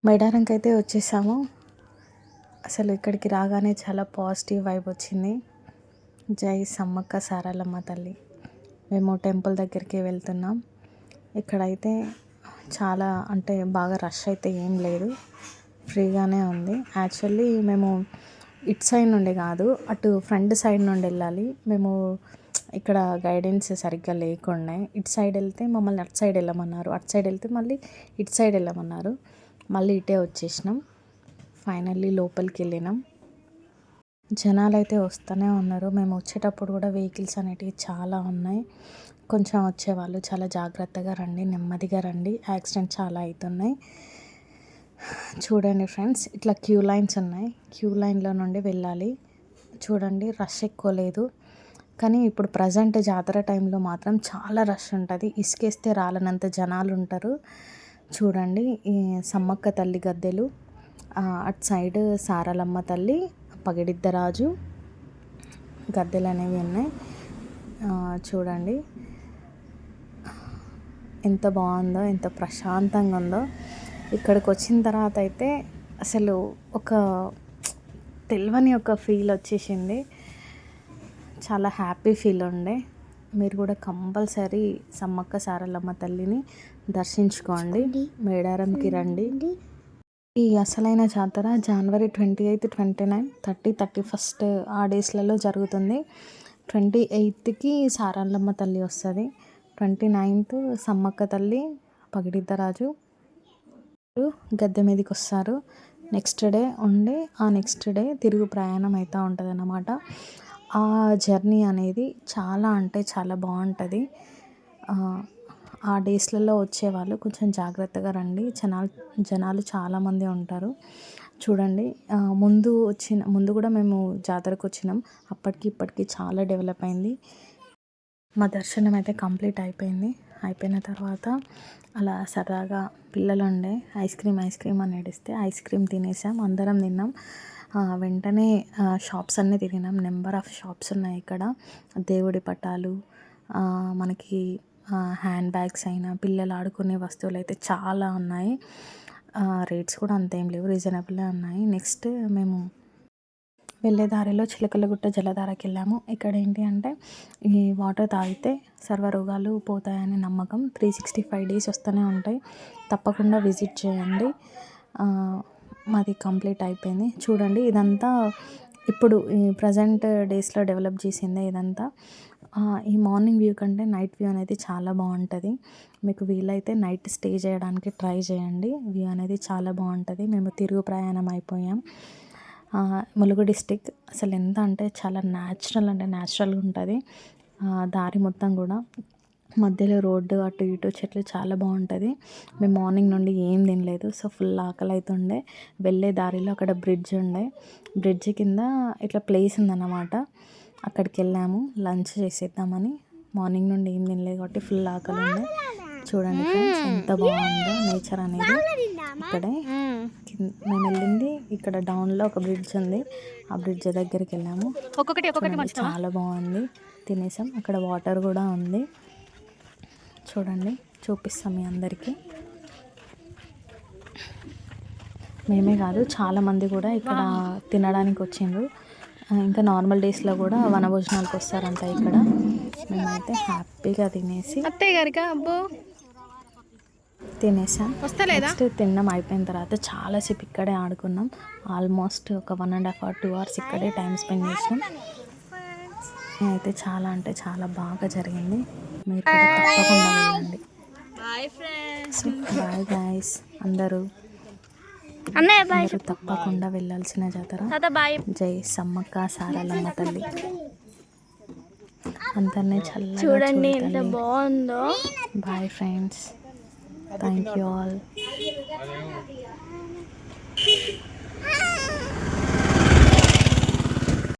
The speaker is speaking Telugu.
మేడారంకి అయితే వచ్చేసాము. అసలు ఇక్కడికి రాగానే చాలా పాజిటివ్ వైబ్ వచ్చింది. జై సమ్మక్క సారలమ్మ తల్లి. మేము టెంపుల్ దగ్గరికి వెళ్తున్నాం. ఇక్కడైతే చాలా అంటే బాగా రష్ అయితే ఏం లేదు, ఫ్రీగానే ఉంది. యాక్చువల్లీ మేము ఇటు సైడ్ నుండి కాదు, అటు ఫ్రంట్ సైడ్ నుండి వెళ్ళాలి. మేము ఇక్కడ గైడెన్స్ సరిగ్గా లేకుండా ఇటు సైడ్ వెళ్తే మమ్మల్ని అటు సైడ్ వెళ్ళమన్నారు, అటు సైడ్ వెళ్తే మళ్ళీ ఇటు సైడ్ వెళ్ళమన్నారు. మళ్ళీ ఇటే వచ్చేసినాం. ఫైనల్లీ లోపలికి వెళ్ళినాం. జనాలు అయితే వస్తూనే ఉన్నారు. మేము వచ్చేటప్పుడు కూడా వెహికల్స్ అనేటివి చాలా ఉన్నాయి. కొంచెం వచ్చేవాళ్ళు చాలా జాగ్రత్తగా రండి, నెమ్మదిగా రండి, యాక్సిడెంట్ చాలా అవుతున్నాయి. చూడండి ఫ్రెండ్స్, ఇట్లా క్యూ లైన్స్ ఉన్నాయి. క్యూ లైన్లో నుండి వెళ్ళాలి. చూడండి, రష్ ఎక్కువ లేదు. కానీ ఇప్పుడు ప్రజెంట్ జాతర టైంలో మాత్రం చాలా రష్ ఉంటుంది. ఇసుకేస్తే రాలనంత జనాలు ఉంటారు. చూడండి, ఈ సమ్మక్క తల్లి గద్దెలు, అటు సైడ్ సారలమ్మ తల్లి, పగిడిద్దరాజు గద్దెలు అనేవి ఉన్నాయి. చూడండి ఎంత బాగుందో, ఎంత ప్రశాంతంగా ఉందో. ఇక్కడికి వచ్చిన తర్వాత అయితే అసలు ఒక తెలియని ఒక ఫీల్ వచ్చేసింది. చాలా హ్యాపీ ఫీల్ ఉండే. మీరు కూడా కంపల్సరీ సమ్మక్క సారలమ్మ తల్లిని దర్శించుకోండి. మేడారంకి రండి. ఈ అసలైన జాతర జనవరి 28, 29, 30, 31 ఆ డేస్లలో జరుగుతుంది. 28కి సారలమ్మ తల్లి వస్తుంది. 29th సమ్మక్క తల్లి, పగిడిద్దరాజు గద్దె మీదకి వస్తారు. నెక్స్ట్ డే ఉండి ఆ నెక్స్ట్ డే తిరుగు ప్రయాణం అవుతూ ఉంటుంది అన్నమాట. ఆ జర్నీ అనేది చాలా అంటే చాలా బాగుంటుంది. ఆ డేస్లలో వచ్చేవాళ్ళు కొంచెం జాగ్రత్తగా రండి. జనాలు చాలామంది ఉంటారు. చూడండి, ముందు కూడా మేము జాతరకు వచ్చినాం. అప్పటికి ఇప్పటికి చాలా డెవలప్ అయింది. మా దర్శనం అయితే కంప్లీట్ అయిపోయింది. అయిపోయిన తర్వాత అలా సరదాగా పిల్లలు ఉండే ఐస్ క్రీమ్ అని ఏడిస్తే ఐస్ క్రీమ్ తినేసాం. అందరం తిన్నాం. వెంటనే షాప్స్ అన్నీ తిరిగినాం. నెంబర్ ఆఫ్ షాప్స్ ఉన్నాయి ఇక్కడ. దేవుడి పటాలు, మనకి హ్యాండ్ బ్యాగ్స్ అయినా, పిల్లలు ఆడుకునే వస్తువులు అయితే చాలా ఉన్నాయి. రేట్స్ కూడా అంతేం లేవు, రీజనబుల్గా ఉన్నాయి. నెక్స్ట్ మేము వెళ్ళే దారిలో చిలకలగుట్ట జలధారకి వెళ్ళాము. ఇక్కడ ఏంటి అంటే ఈ వాటర్ తాగితే సర్వరోగాలు పోతాయని నమ్మకం. 365 days వస్తూనే ఉంటాయి. తప్పకుండా విజిట్ చేయండి. మాది కంప్లీట్ అయిపోయింది. చూడండి, ఇదంతా ఇప్పుడు ఈ ప్రజెంట్ డేస్లో డెవలప్ చేసిందే ఇదంతా. ఈ మార్నింగ్ వ్యూ కంటే నైట్ వ్యూ అనేది చాలా బాగుంటుంది. మీకు వీలైతే నైట్ స్టే చేయడానికి ట్రై చేయండి. వ్యూ అనేది చాలా బాగుంటుంది. మేము తిరుగు ప్రయాణం అయిపోయాం. ములుగు డిస్టిక్ అసలు ఎంత అంటే చాలా న్యాచురల్గా ఉంటుంది. దారి మొత్తం కూడా మధ్యలో రోడ్డు, అటు ఇటు చెట్లు చాలా బాగుంటుంది. మేము మార్నింగ్ నుండి ఏం తినలేదు. సో ఫుల్ ఆకలి అవుతుండే. వెళ్ళే దారిలో అక్కడ బ్రిడ్జ్ కింద ఇట్లా ప్లేస్ ఉందన్నమాట. అక్కడికి వెళ్ళాము లంచ్ చేసేద్దామని. మార్నింగ్ నుండి ఏం తినలేదు కాబట్టి ఫుల్ ఆకలి ఉండే. చూడండి ఫ్రెండ్స్, ఎంత బాగుందో నేచర్ అనేది. ఇక్కడే మేము వెళ్ళింది ఇక్కడ డౌన్లో ఒక బ్రిడ్జ్ ఉంది. ఆ బ్రిడ్జ్ దగ్గరికి వెళ్ళాము. చూడండి, చాలా బాగుంది. తినేసాం. అక్కడ వాటర్ కూడా ఉంది. చూడండి, చూపిస్తాం మీ అందరికీ. మేమే కాదు, చాలామంది కూడా ఇక్కడ తినడానికి వచ్చిండ్రు. ఇంకా నార్మల్ డేస్లో కూడా వనభోజనాలకు వస్తారంట ఇక్కడ. మేమైతే హ్యాపీగా తినేసాం. నెక్స్ట్ తినడం అయిపోయిన తర్వాత చాలాసేపు ఇక్కడే ఆడుకున్నాం. ఆల్మోస్ట్ ఒక 1.5 or 2 hours ఇక్కడే టైం స్పెండ్ చేసినాం. అయితే చాలా అంటే చాలా బాగా జరిగింది. మీరు కూడా తప్పకుండా వెళ్ళండి. బాయ్ గైస్, అందరూ తప్పకుండా వెళ్ళాల్సిన జాతర జై సమ్మక్క సారలమ్మ తల్లి. అందరినీ చల్లగా చూడండి, ఎంత బాగుందో. Bye friends, thank you all.